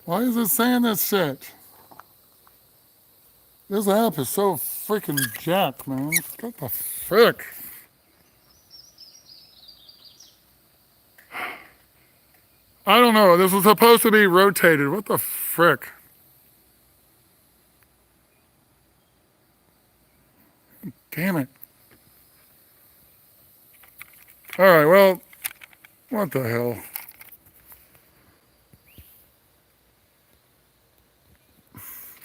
Why is it saying this shit? This app is so freaking jacked, man. What the frick? I don't know. This was supposed to be rotated. What the frick? Damn it. Alright, well, what the hell?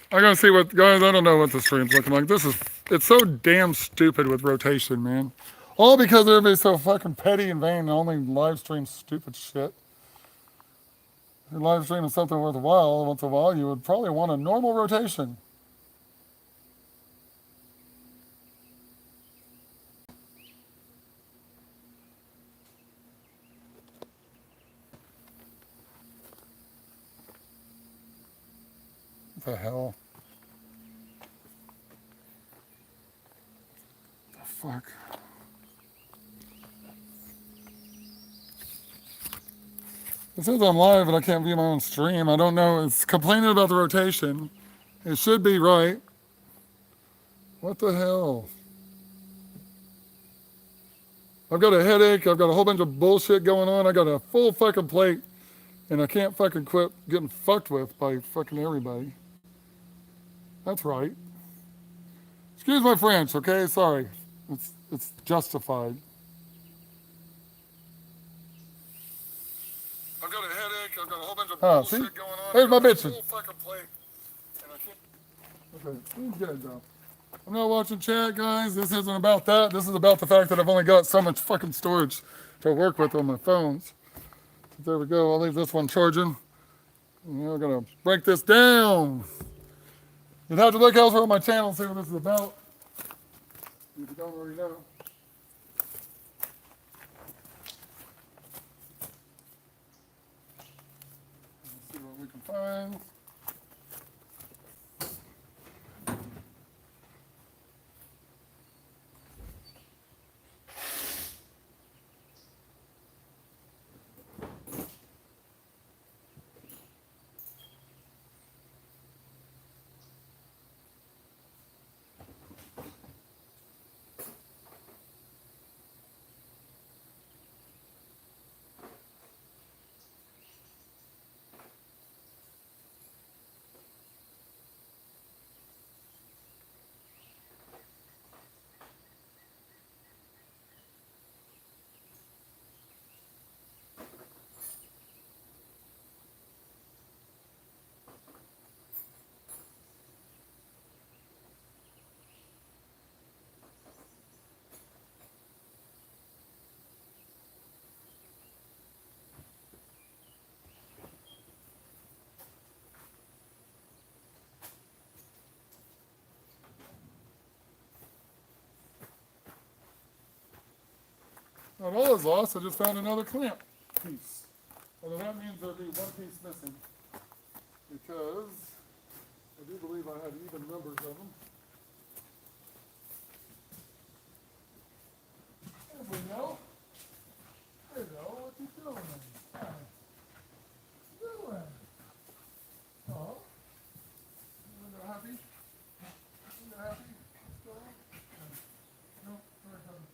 I gotta see what, guys, I don't know what the stream's looking like. It's so damn stupid with rotation, man. All because everybody's so fucking petty and vain and only live stream stupid shit. If you're live streaming something worthwhile, once in a while, you would probably want a normal rotation. What the hell? What the fuck? It says I'm live, but I can't view my own stream. I don't know. It's complaining about the rotation. It should be right. What the hell? I've got a headache. I've got a whole bunch of bullshit going on. I got a full fucking plate, and I can't fucking quit getting fucked with by fucking everybody. That's right. Excuse my French, okay? Sorry. It's justified. I've got a headache. I've got a whole bunch of bullshit going on. There's my bitches. Full fucking plate, and I can't. Okay, who's good though? I'm not watching chat, guys. This isn't about that. This is about the fact that I've only got so much fucking storage to work with on my phones. There we go. I'll leave this one charging. We're gonna break this down. You'd have to look elsewhere on my channel and see what this is about. If you don't already know. Let's see what we can find. Not all is lost. I just found another clamp piece. Although that means there'll be one piece missing because I do believe I had even numbers of them. There we go. There you go. What you doing? What you doing? Oh, you're happy? You're happy? What's going on? No, very happy.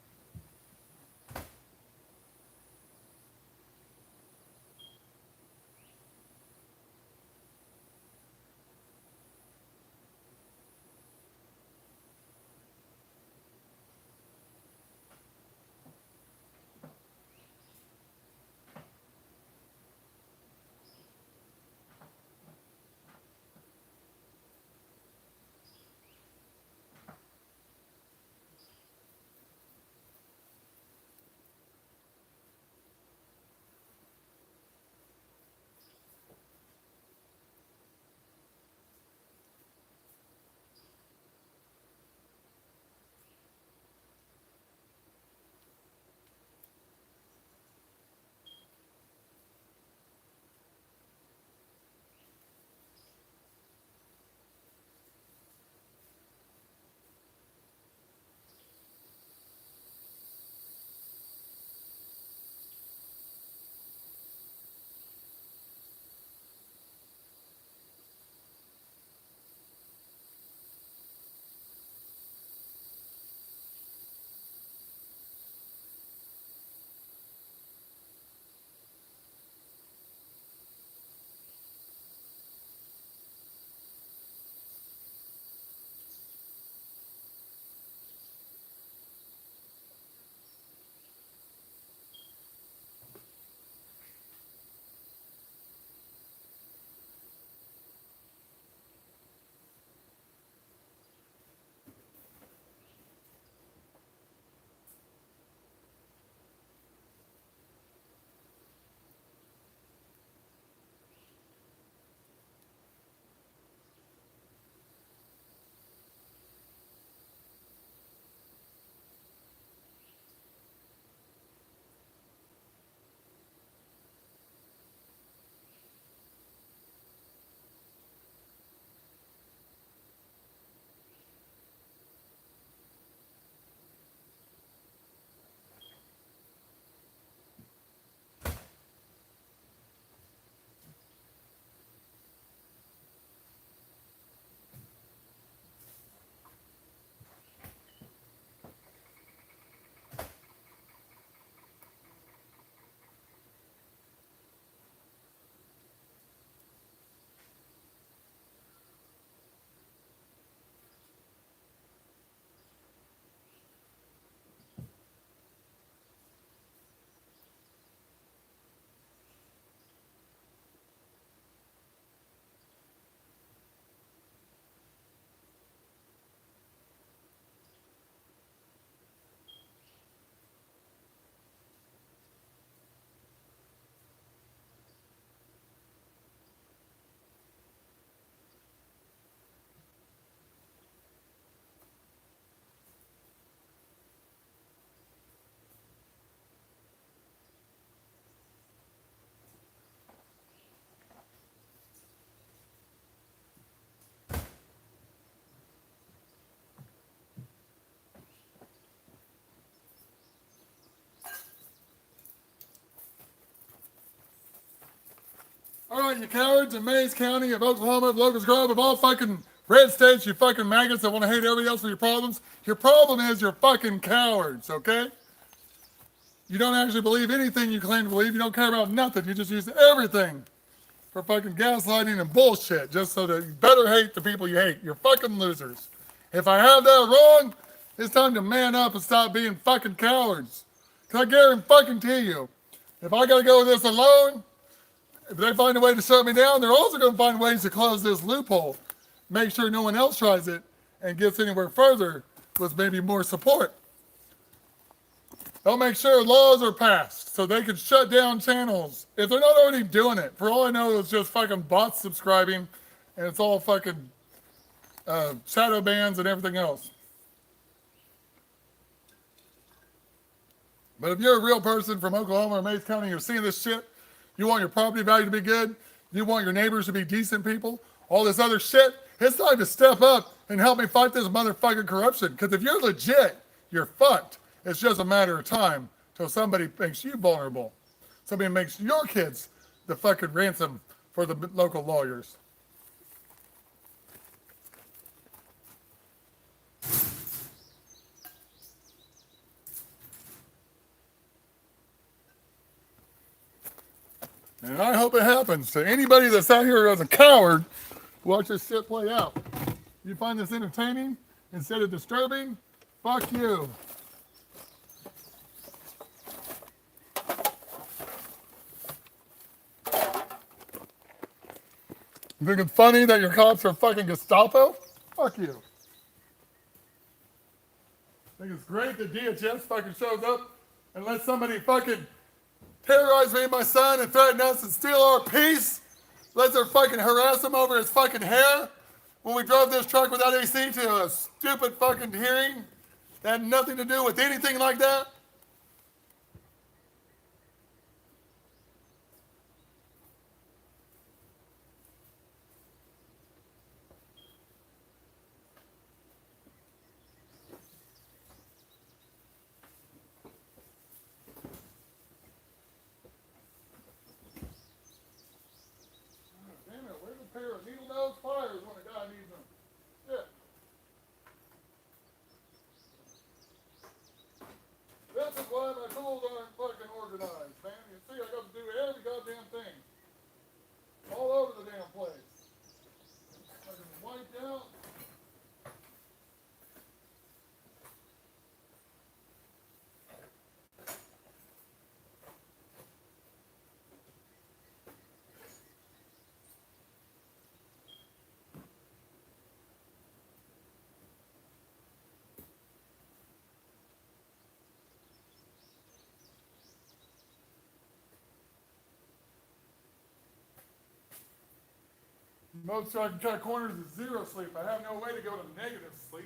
All right, you cowards in Mays County, of Oklahoma, of Locust Grove, of all fucking red states, you fucking maggots that want to hate everybody else for your problems. Your problem is you're fucking cowards, okay? You don't actually believe anything you claim to believe. You don't care about nothing. You just use everything for fucking gaslighting and bullshit just so that you better hate the people you hate. You're fucking losers. If I have that wrong, it's time to man up and stop being fucking cowards. Cause I guarantee you, if I gotta go with this alone, if they find a way to shut me down, they're also gonna find ways to close this loophole. Make sure no one else tries it and gets anywhere further with maybe more support. They'll make sure laws are passed so they can shut down channels if they're not already doing it. For all I know, it's just fucking bots subscribing and it's all fucking shadow bans and everything else. But if you're a real person from Oklahoma or Mays County, you're seeing this shit, you want your property value to be good, you want your neighbors to be decent people, all this other shit, it's time to step up and help me fight this motherfucking corruption. Because if you're legit, you're fucked. It's just a matter of time till somebody makes you vulnerable. Somebody makes your kids the fucking ransom for the local lawyers. And I hope it happens to anybody that's out here as a coward. Watch this shit play out. You find this entertaining instead of disturbing? Fuck you. You think it's funny that your cops are fucking Gestapo? Fuck you. Think it's great that DHS fucking shows up and lets somebody fucking terrorize me and my son and threaten us and steal our peace? Lets her fucking harass him over his fucking hair when we drove this truck without AC to a stupid fucking hearing that had nothing to do with anything like that? Damn it, where's a pair of needle nose pliers when a guy needs them? Shit. This is why my tools aren't fucking organized, man. You see, I got to do every goddamn thing. All over the damn place. Fucking wiped out. Most I can cut corners is zero sleep. I have no way to go to negative sleep.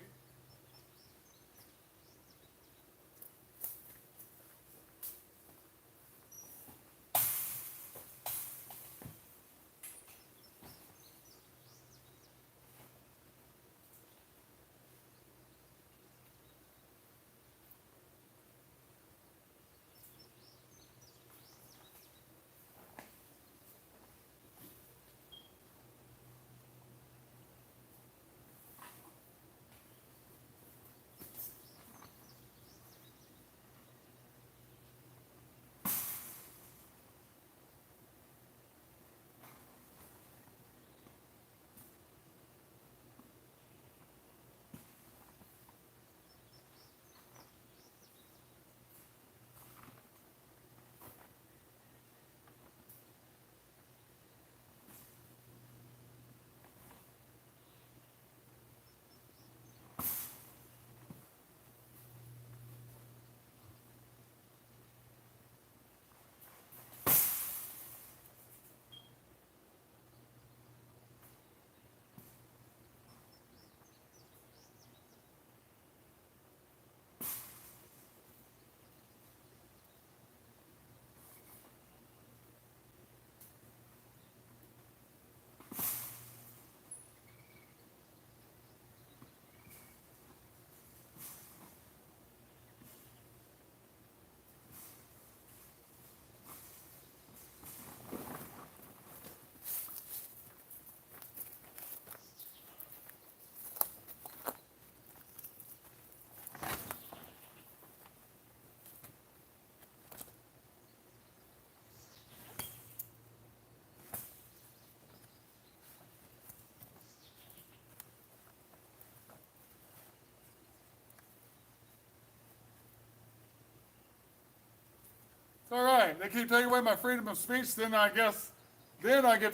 right. They keep taking away my freedom of speech. Then I get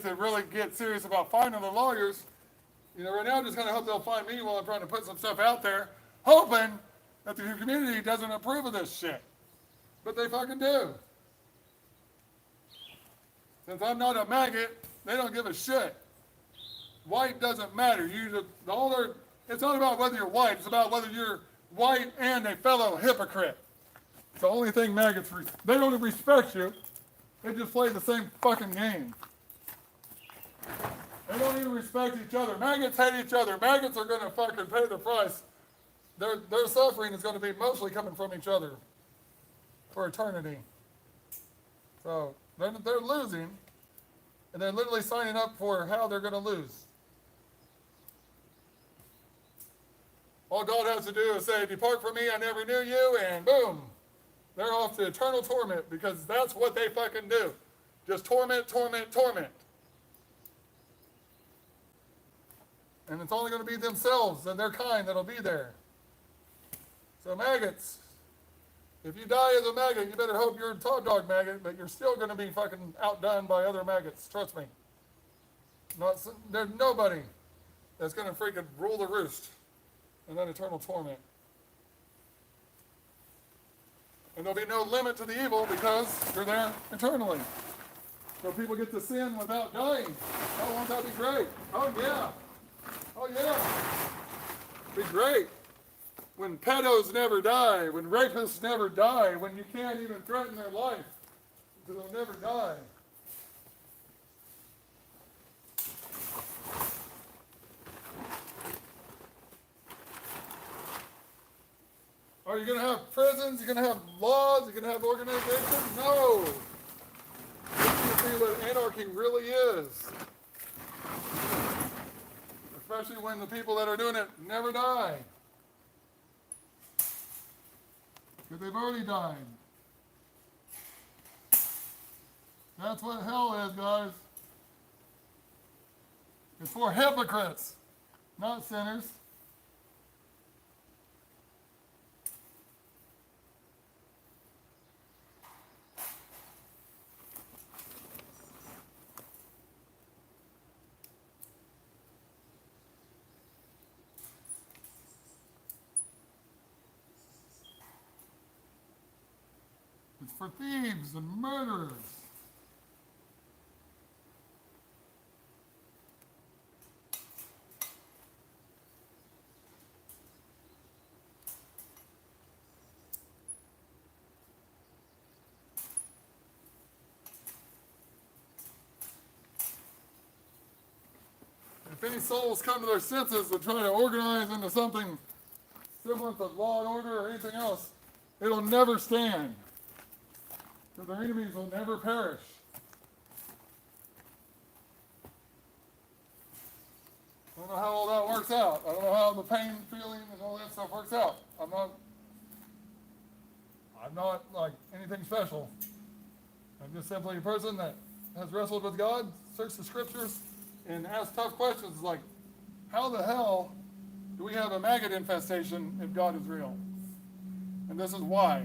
to really get serious about finding the lawyers. You know, right now I'm just kind of hope they'll find me while I'm trying to put some stuff out there, hoping that the community doesn't approve of this shit. But they fucking do. Since I'm not a maggot, they don't give a shit. White doesn't matter. It's not about whether you're white. It's about whether you're white and a fellow hypocrite. It's the only thing maggots they don't respect you. They just play the same fucking game. They don't even respect each other. Maggots hate each other. Maggots are going to fucking pay the price. Their suffering is going to be mostly coming from each other for eternity. So they're losing, and they're literally signing up for how they're going to lose. All God has to do is say, "Depart from me, I never knew you," and boom, they're off to eternal torment, because that's what they fucking do. Just torment, torment, torment. And it's only going to be themselves and their kind that'll be there. So maggots, if you die as a maggot, you better hope you're a top dog maggot, but you're still going to be fucking outdone by other maggots. Trust me. There's nobody that's going to freaking rule the roost in that eternal torment. And there'll be no limit to the evil because you're there eternally. So people get to sin without dying. Oh, won't that be great? Oh, yeah. Oh, yeah. Be great. When pedos never die, when rapists never die, when you can't even threaten their life, because they'll never die. Are you going to have prisons? You're going to have laws? You're going to have organizations? No. This is what anarchy really is. Especially when the people that are doing it never die. Because they've already died. That's what hell is, guys. It's for hypocrites, not sinners. It's for thieves and murderers. If any souls come to their senses and try to organize into something similar to law and order or anything else, it'll never stand. Because their enemies will never perish. I don't know how all that works out. I don't know how the pain, feeling, and all that stuff works out. I'm not like anything special. I'm just simply a person that has wrestled with God, searched the scriptures, and asked tough questions like, how the hell do we have a maggot infestation if God is real? And this is why.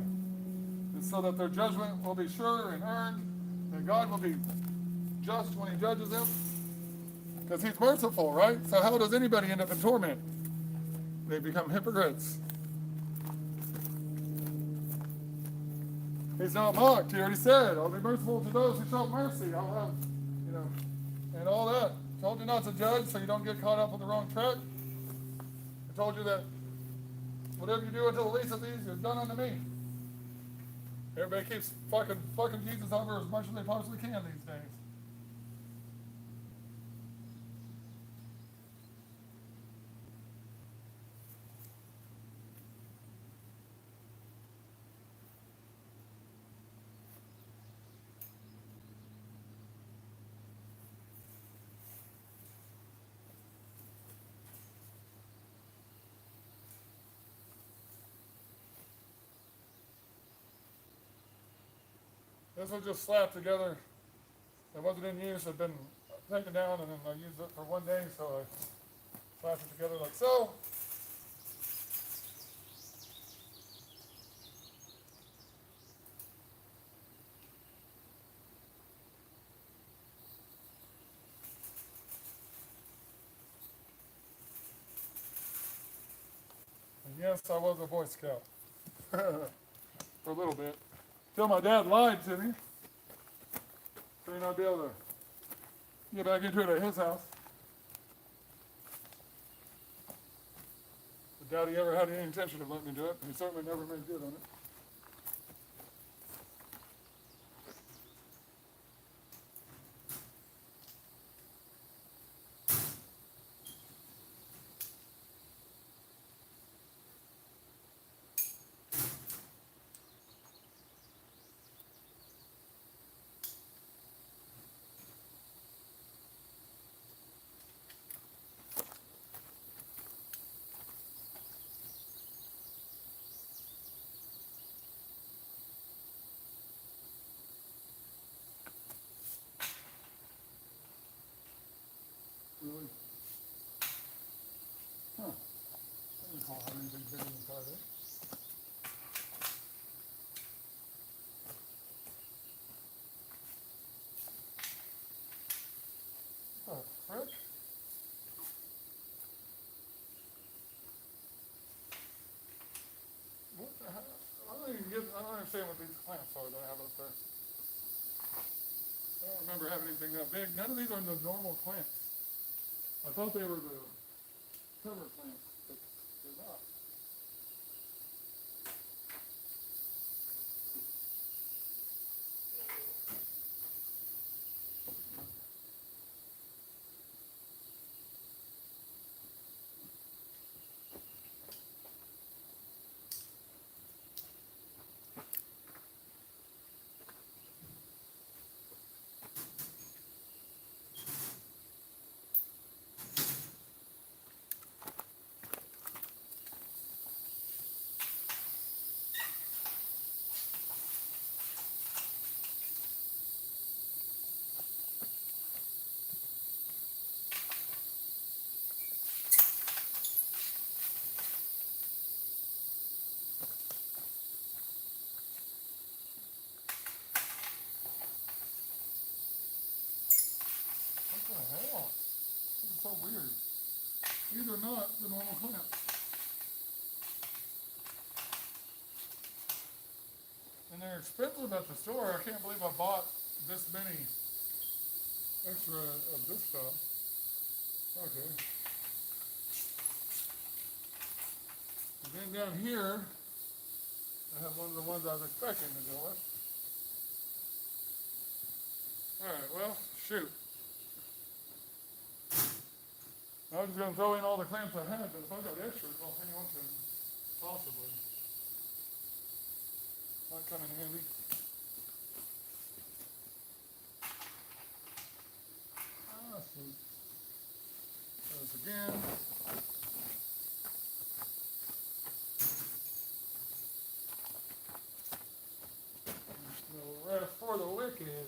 It's so that their judgment will be sure and earned, that God will be just when he judges them. Because he's merciful, right? So how does anybody end up in torment? They become hypocrites. He's not mocked. He already said, I'll be merciful to those who show mercy. I'll have, and all that. I told you not to judge so you don't get caught up on the wrong track. I told you that whatever you do unto the least of these, you've done unto me. Everybody keeps fucking Jesus over as much as they possibly can these days. This was just slapped together. It wasn't in use. It had been taken down, and then I used it for one day, so I slapped it together like so. Yes, I was a Boy Scout. For a little bit. Till my dad lied to me. So you'd not be able to get back into it at his house. I doubt he ever had any intention of letting me do it. He certainly never made good on it. Really? Huh. I don't recall having anything big inside there. What the frick? What the hell? I don't understand what these clamps are that I have up there. I don't remember having anything that big. None of these are the normal clamps. I thought they were the cover clamps, but they're not. What the hell? This is so weird. These are not the normal clamps. And they're expensive at the store. I can't believe I bought this many extra of this stuff. Okay. And then down here, I have one of the ones I was expecting to go with. Alright, well, shoot. I was just going to throw in all the clamps I had, but if I've got extras, I'll hang on to them. Possibly. Might come in handy. Ah, sweet. This again. There's no rest for the wicked.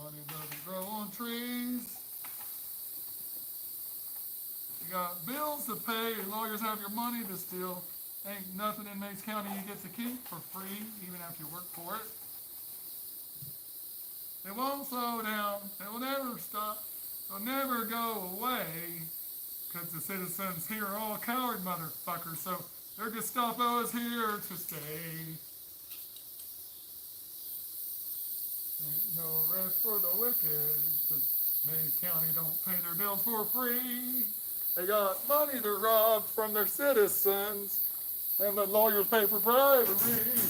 Money doesn't grow on trees. You got bills to pay, your lawyers have your money to steal. Ain't nothing in Meigs County you get to keep for free, even after you work for it. They won't slow down, they will never stop, they'll never go away, because the citizens here are all coward motherfuckers, so their Gestapo is here to stay. Ain't no rest for the wicked, because Meigs County don't pay their bills for free. They got money to rob from their citizens, and the lawyers pay for bribery.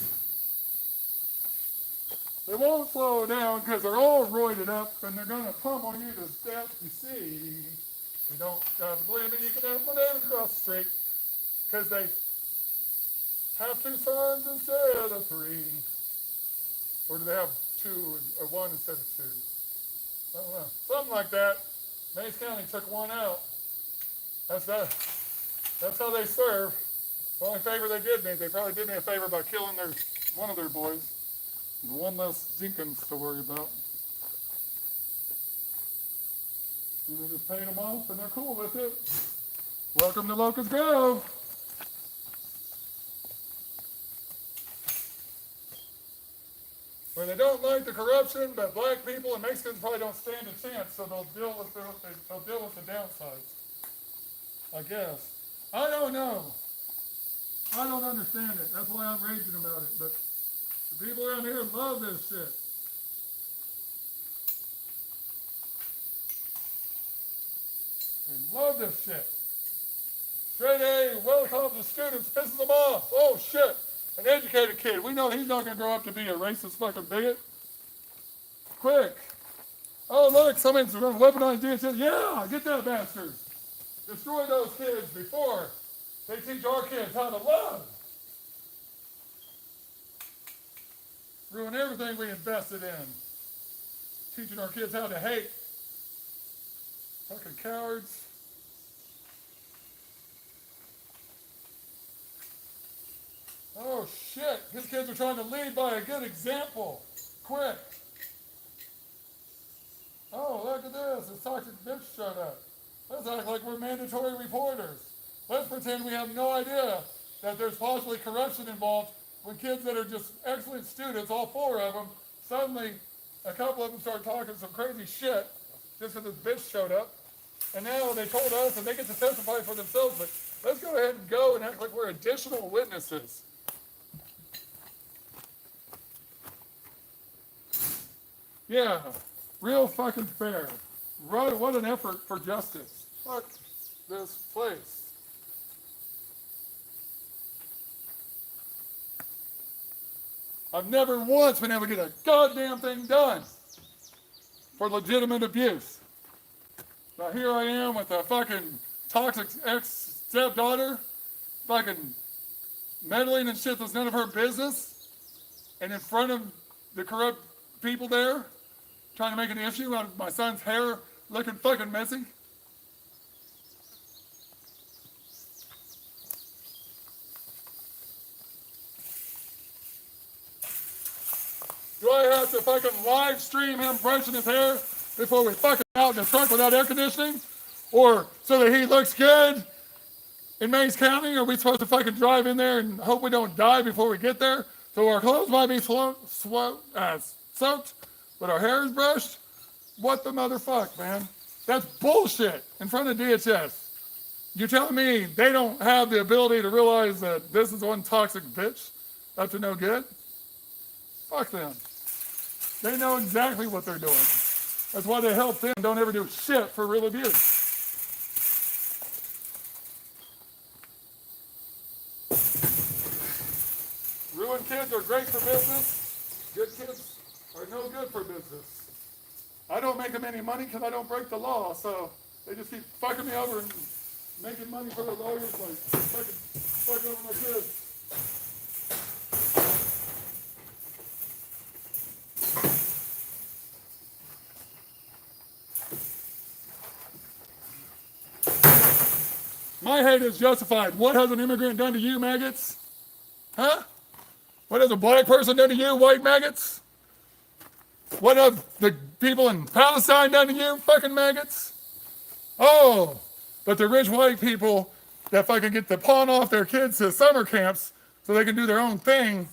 They won't slow down because they're all roided up, and they're going to pummel you to death, you see. You don't have to believe me, you can have bananas across the street, because they have 2 sons instead of 3. Or do they have 2 or 1 instead of 2? I don't know. Something like that. Meigs County took 1 out. That's how they serve. The only favor they did me, they probably did me a favor by killing one of their boys. 1 less Jenkins to worry about. And they just paid them off, and they're cool with it. Welcome to Locust Grove. Where they don't like the corruption, but black people and Mexicans probably don't stand a chance, so they'll deal with the downsides. I guess. I don't know. I don't understand it. That's why I'm raging about it. But the people around here love this shit. They love this shit. Straight A, well-accomplished students pisses them off. Oh shit. An educated kid. We know he's not going to grow up to be a racist fucking bigot. Quick. Oh look, somebody's going to weaponize DHS. Yeah, get that bastard. Destroy those kids before they teach our kids how to love. Ruin everything we invested in. Teaching our kids how to hate. Fucking cowards. Oh shit, his kids are trying to lead by a good example. Quick. Oh, look at this, this toxic bitch showed up. Let's act like we're mandatory reporters. Let's pretend we have no idea that there's possibly corruption involved when kids that are just excellent students, all four of them, suddenly a couple of them start talking some crazy shit just because this bitch showed up. And now they told us and they get to testify for themselves, but let's go ahead and go and act like we're additional witnesses. Yeah, real fucking fair. Right, what an effort for justice. Fuck this place. I've never once been able to get a goddamn thing done for legitimate abuse. Now here I am with a fucking toxic ex-stepdaughter, fucking meddling and shit that's none of her business, and in front of the corrupt people there, trying to make an issue out of my son's hair looking fucking messy. Do I have to fucking live stream him brushing his hair before we fucking out in the trunk without air conditioning? Or so that he looks good in Mays County? Are we supposed to fucking drive in there and hope we don't die before we get there? So our clothes might be soaked, but our hair is brushed? What the motherfuck, man? That's bullshit in front of DHS. You're telling me they don't have the ability to realize that this is one toxic bitch up to no good? Fuck them. They know exactly what they're doing. That's why they help them. Don't ever do shit for real abuse. Ruined kids are great for business. Good kids are no good for business. I don't make them any money because I don't break the law, so they just keep fucking me over and making money for the lawyers, like fucking over my kids. My hate is justified. What has an immigrant done to you, maggots? Huh? What has a black person done to you, white maggots? What have the people in Palestine done to you, fucking maggots? Oh, but the rich white people that fucking get to pawn off their kids to summer camps so they can do their own thing,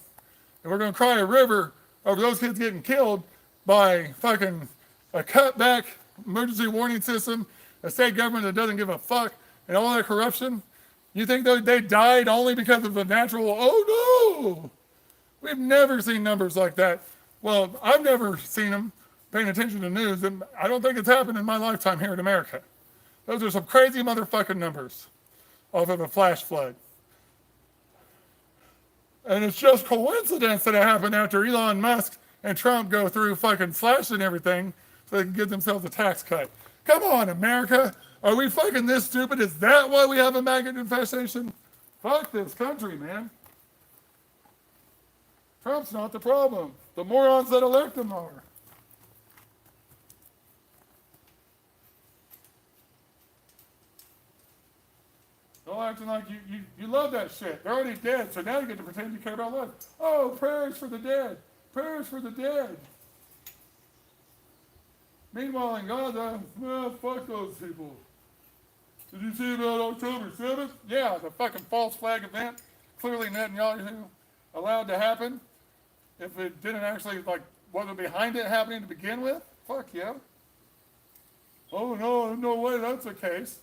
and we're going to cry a river over those kids getting killed by fucking a cutback emergency warning system, a state government that doesn't give a fuck, and all that corruption. You think they died only because of the natural, oh no! We've never seen numbers like that. Well, I've never seen them paying attention to news, and I don't think it's happened in my lifetime here in America. Those are some crazy motherfucking numbers off of a flash flood. And it's just coincidence that it happened after Elon Musk and Trump go through fucking slashing everything so they can give themselves a tax cut. Come on, America. Are we fucking this stupid? Is that why we have a maggot infestation? Fuck this country, man. Trump's not the problem. The morons that elect him are. Don't acting like you love that shit. They're already dead, so now you get to pretend you care about life. Oh, prayers for the dead. Prayers for the dead. Meanwhile, in Gaza, well, fuck those people. Did you see about October 7th? Yeah, the fucking false flag event. Clearly Netanyahu allowed to happen. If it didn't actually, wasn't behind it happening to begin with, fuck yeah. Oh no way that's the case.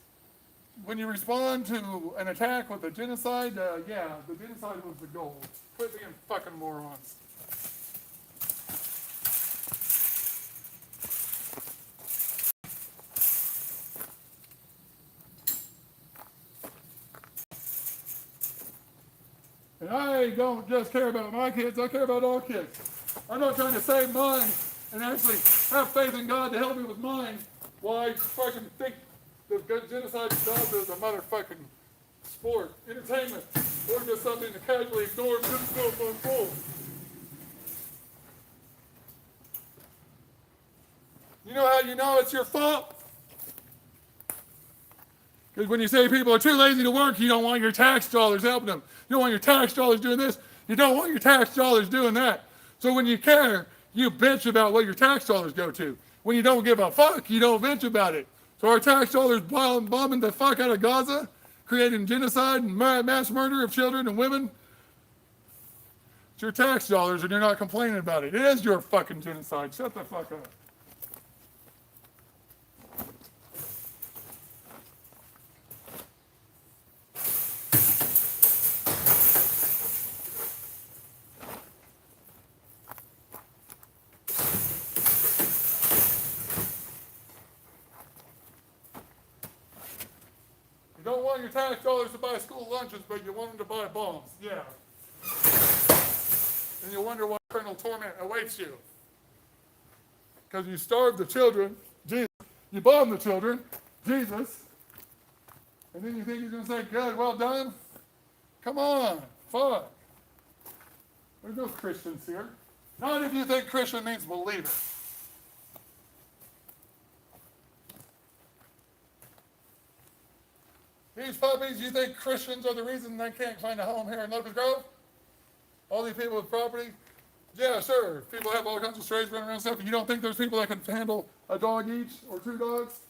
when you respond to an attack with a genocide, yeah, the genocide was the goal. Quit being fucking morons. And I don't just care about my kids, I care about all kids. I'm not trying to save mine and actually have faith in God to help me with mine while I fucking think the genocide itself is a motherfucking sport, entertainment, or just something to casually ignore because it's so fun full. You know how you know it's your fault? Because when you say people are too lazy to work, you don't want your tax dollars helping them. You don't want your tax dollars doing this. You don't want your tax dollars doing that. So when you care, you bitch about what your tax dollars go to. When you don't give a fuck, you don't bitch about it. So our tax dollars bombing the fuck out of Gaza, creating genocide and mass murder of children and women. It's your tax dollars and you're not complaining about it. It is your fucking genocide. Shut the fuck up. You don't want your tax dollars to buy school lunches, but you want them to buy bombs. Yeah. And you wonder what eternal torment awaits you. Because you starve the children, Jesus. You bomb the children, Jesus. And then you think he's going to say, good, well done? Come on, fuck. There's no Christians here. Not if you think Christian means believer. These puppies, you think Christians are the reason they can't find a home here in Locust Grove? All these people with property? Yeah, sure. People have all kinds of strays running around and stuff. You don't think there's people that can handle a dog each or 2 dogs?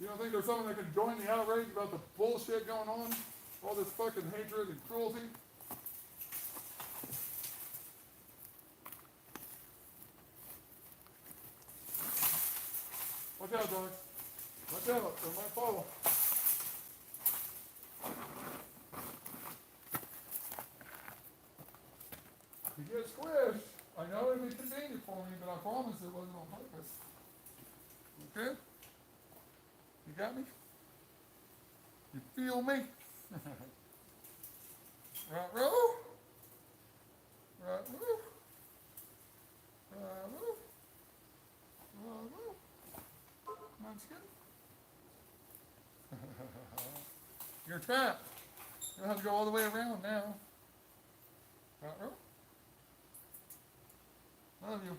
You don't think there's someone that can join the outrage about the bullshit going on? All this fucking hatred and cruelty? Watch out, dogs. Watch out, they might fall. You get squished. I know it'd be convenient for me, but I promise it wasn't on purpose. Okay? You got me? You feel me? Right, row? Right, row? Right, row? Right, row? That's good. You're trapped. You'll have to go all the way around now. Right, row? Love you.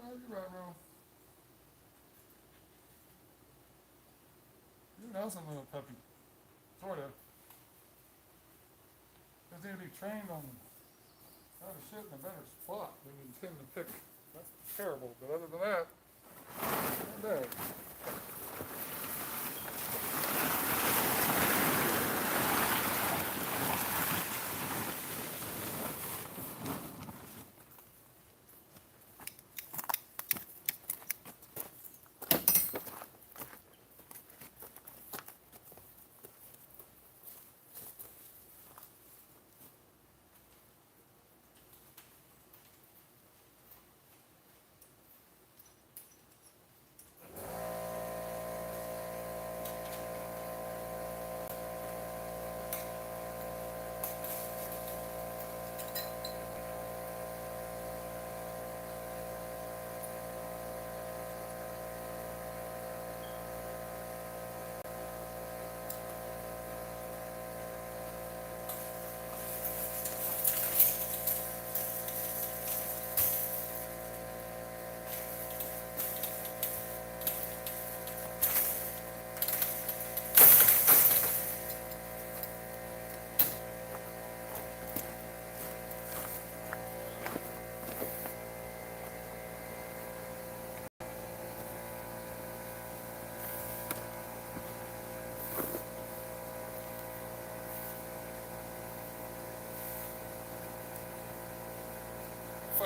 Love you, right, row. You're an awesome little puppy. Sort of. Just need to be trained on how to shit in a better spot than you tend to pick. That's terrible, but other than that, not bad.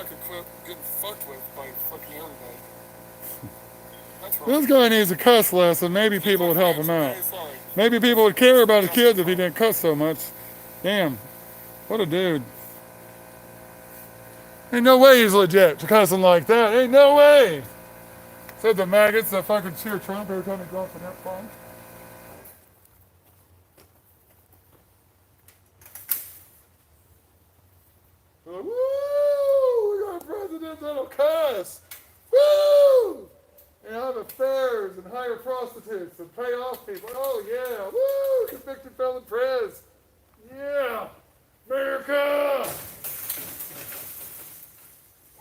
fucking quit getting fucked with by fucking everybody. This guy needs a cuss lesson. Maybe people would help him out. Maybe people would care about his kids if he didn't cuss so much. Damn. What a dude. Ain't no way he's legit to cussing like that. Ain't no way. Said the maggots that fucking cheer Trump every time he drops an F-bomb. Like, woo! We got a president that'll cuss. Woo! And have affairs and hire prostitutes and pay off people. Oh yeah! Woo! Convicted felon prez. Yeah! America!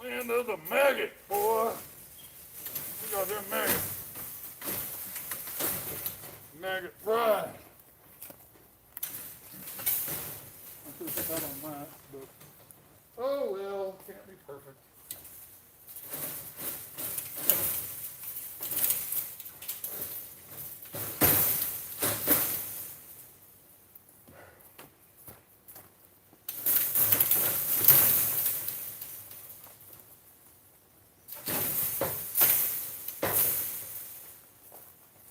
Land of the maggot, boy. We got them maggot. Maggot pride. I should have put that on that, but oh well, can't be perfect.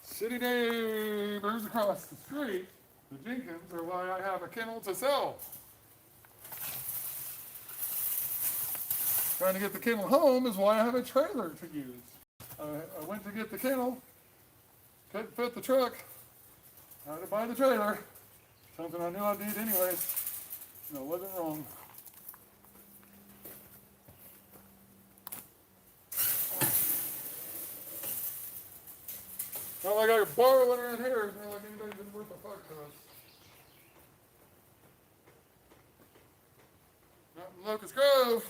City neighbors across the street, the Jenkins, are why I have a kennel to sell. Trying to get the kennel home is why I have a trailer to use. I went to get the kennel, couldn't fit the truck, had to buy the trailer. Something I knew I'd need anyways. No, it wasn't wrong. Not like I could borrow one around here. It's not like anybody's been worth a fuck to us. Not in Locust Grove.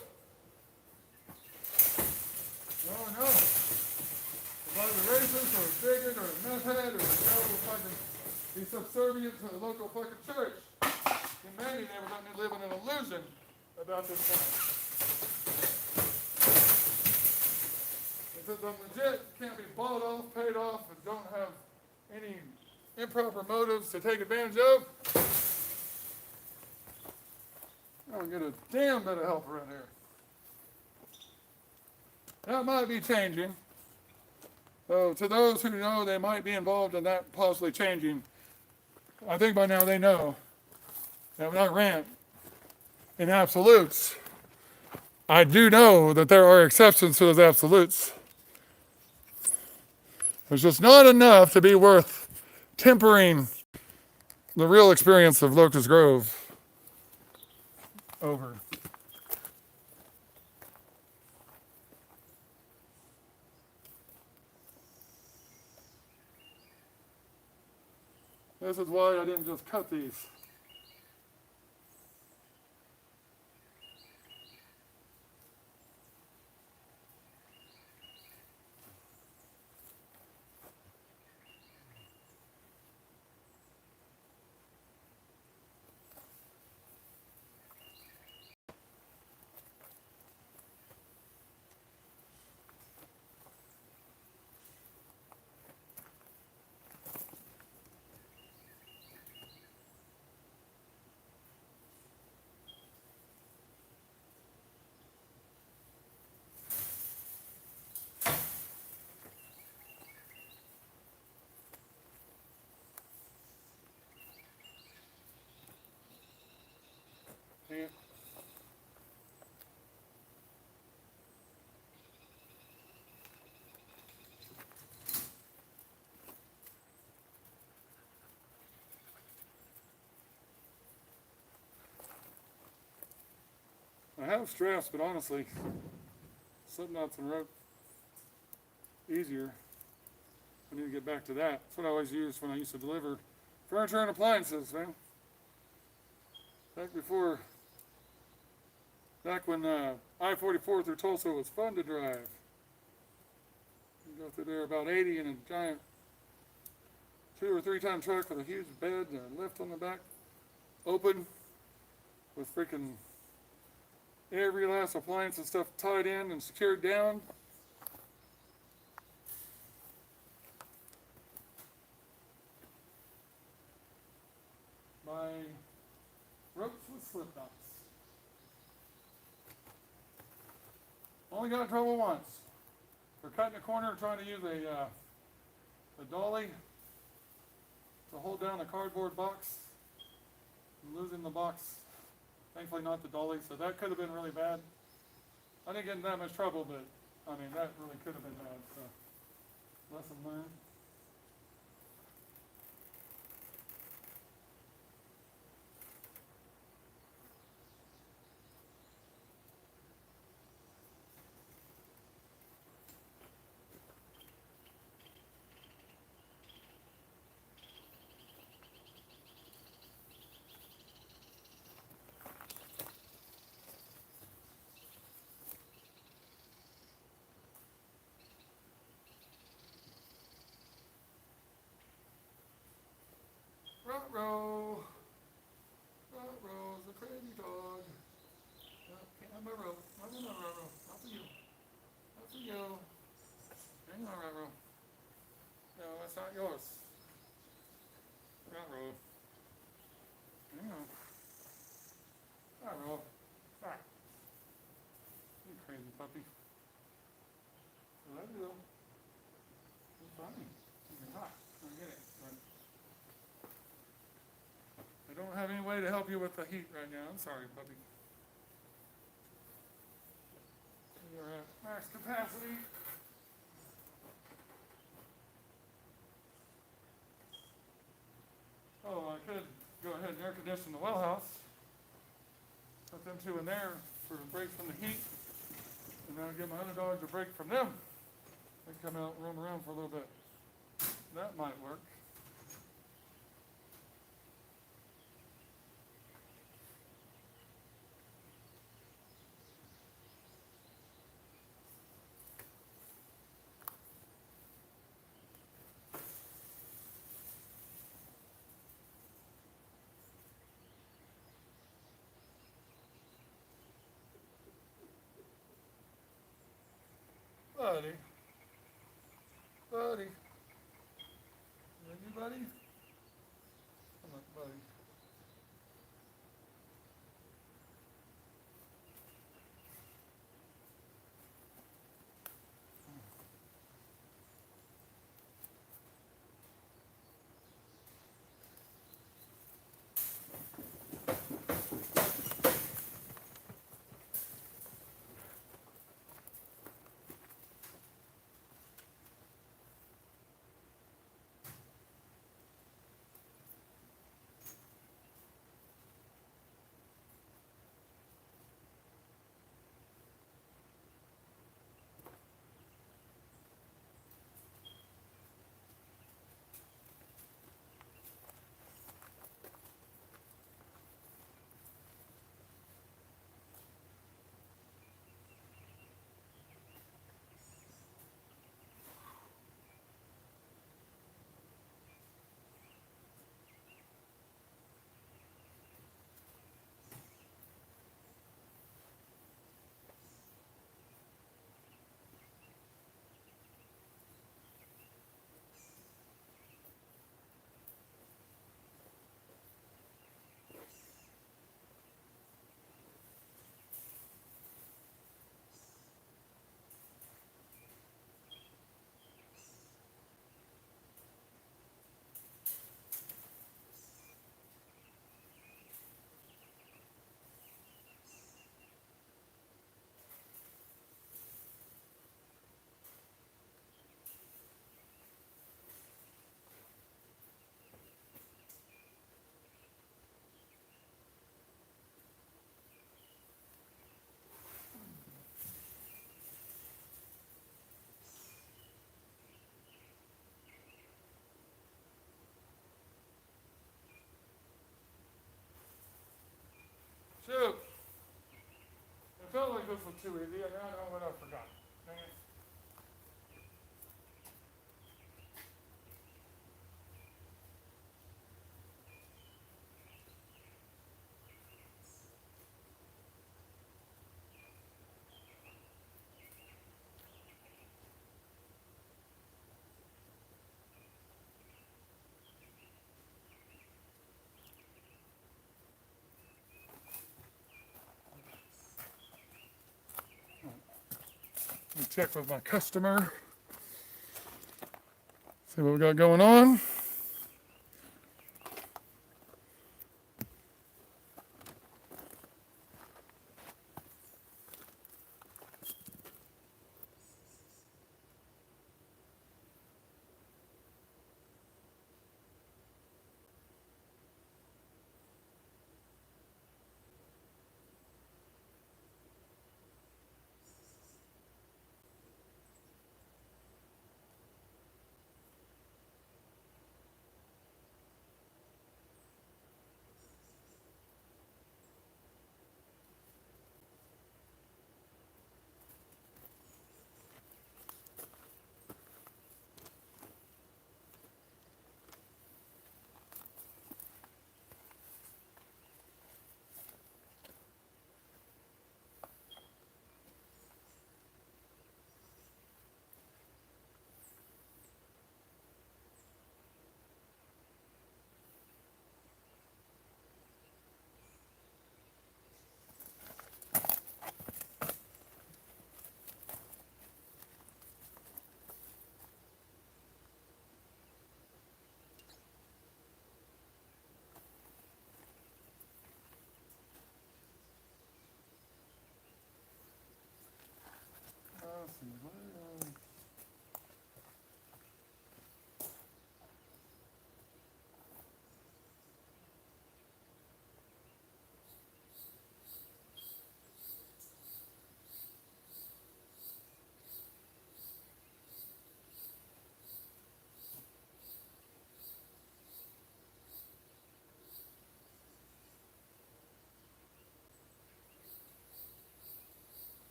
No. If I was a racist or a bigot or a meth head or a girl who fucking be subservient to the local fucking church, humanity never let me live in an illusion about this thing. Because I'm legit, can't be bought off, paid off, and don't have any improper motives to take advantage of. I don't get a damn bit of help around here. That might be changing. So to those who know they might be involved in that possibly changing, I think by now they know that when I rant in absolutes, I do know that there are exceptions to those absolutes. There's just not enough to be worth tempering the real experience of Locust Grove over. This is why I didn't just cut these. Yeah. I have stress, but honestly, slip knots and rope easier. I need to get back to that. That's what I always used when I used to deliver furniture and appliances, man. Back when I-44 through Tulsa was fun to drive. You go through there about 80 in a giant 2 or 3 ton truck with a huge bed and a lift on the back, open, with freaking every last appliance and stuff tied in and secured down. My ropes with slip knots. Only got in trouble once. For cutting a corner and trying to use a dolly to hold down a cardboard box and losing the box. Thankfully not the dolly, so that could have been really bad. I didn't get in that much trouble, but I mean that really could have been bad, so lesson learned. Ruh-roh. Ruh-roh's a pretty dog. Can't have my row. No, Ruh-roh. Not for you. Not for you. Hang on, Ruh-roh. No, that's not yours. Ruh-roh. Hang on. Ruh-roh. Back. You crazy puppy. I love you. It's funny. You're hot. I get it. But I don't have any way to help you with the heat right now. I'm sorry, puppy. You're at max capacity. Oh, I could go ahead and air condition the well house. Put them two in there for a break from the heat. And then I'll give my other dogs a break from them. They can come out and roam around for a little bit. That might work. Buddy. Buddy. Is that you, buddy? Come on, buddy. Shoot. It felt like this was too easy, and now I know what I forgot. Dang it. check with my customer. See what we got going on.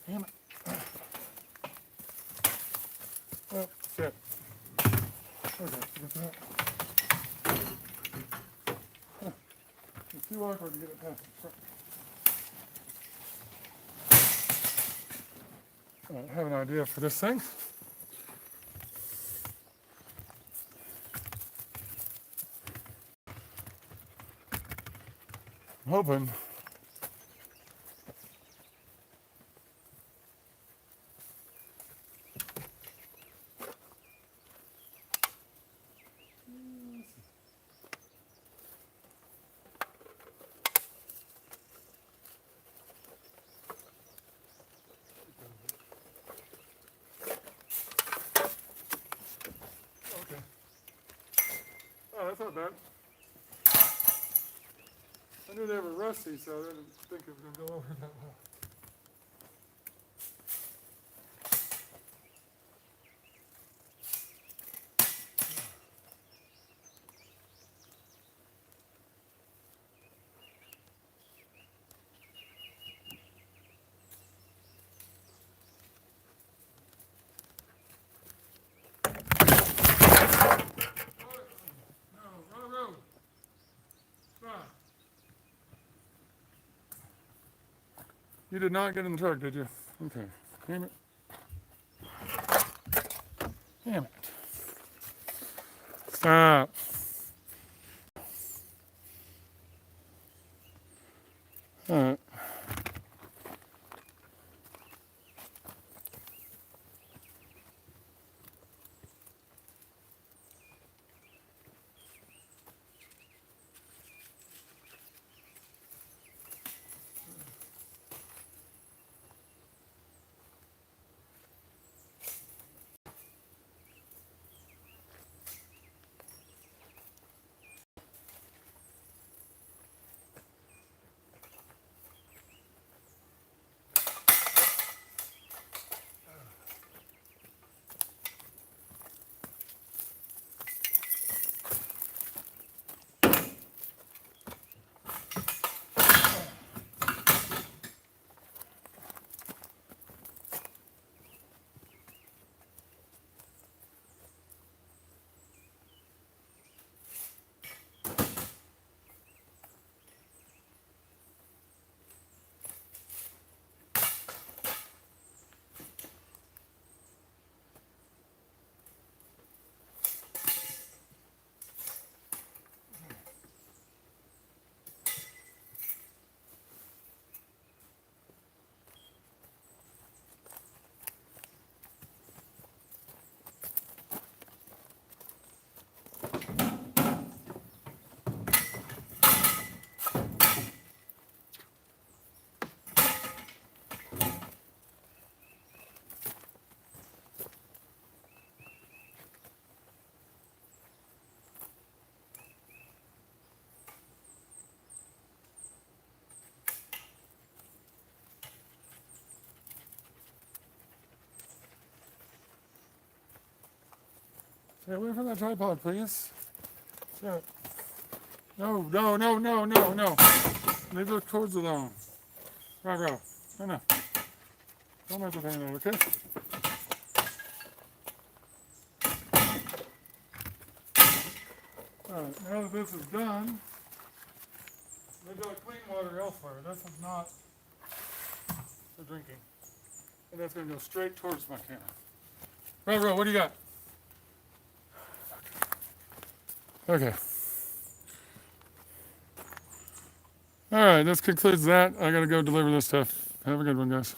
Damn it. Oh, shit. Okay, get that. It's too awkward to get it past the front. I have an idea for this thing. I'm hoping okay. Oh, that's not bad. I knew they were rusty, so I didn't think it was going to go over that well. You did not get in the truck, did you? Okay. Damn it. Damn it. Stop. All right. Stay away from that tripod, please. Yeah. No, no, no, no, no, no. Maybe look towards the lawn. Go. No, no. Don't make the pain out, okay? Alright, now that this is done, they've got clean water elsewhere. This is not for drinking. And that's going to go straight towards my can. Right, what do you got? Okay. Alright, this concludes that. I gotta go deliver this stuff. Have a good one, guys.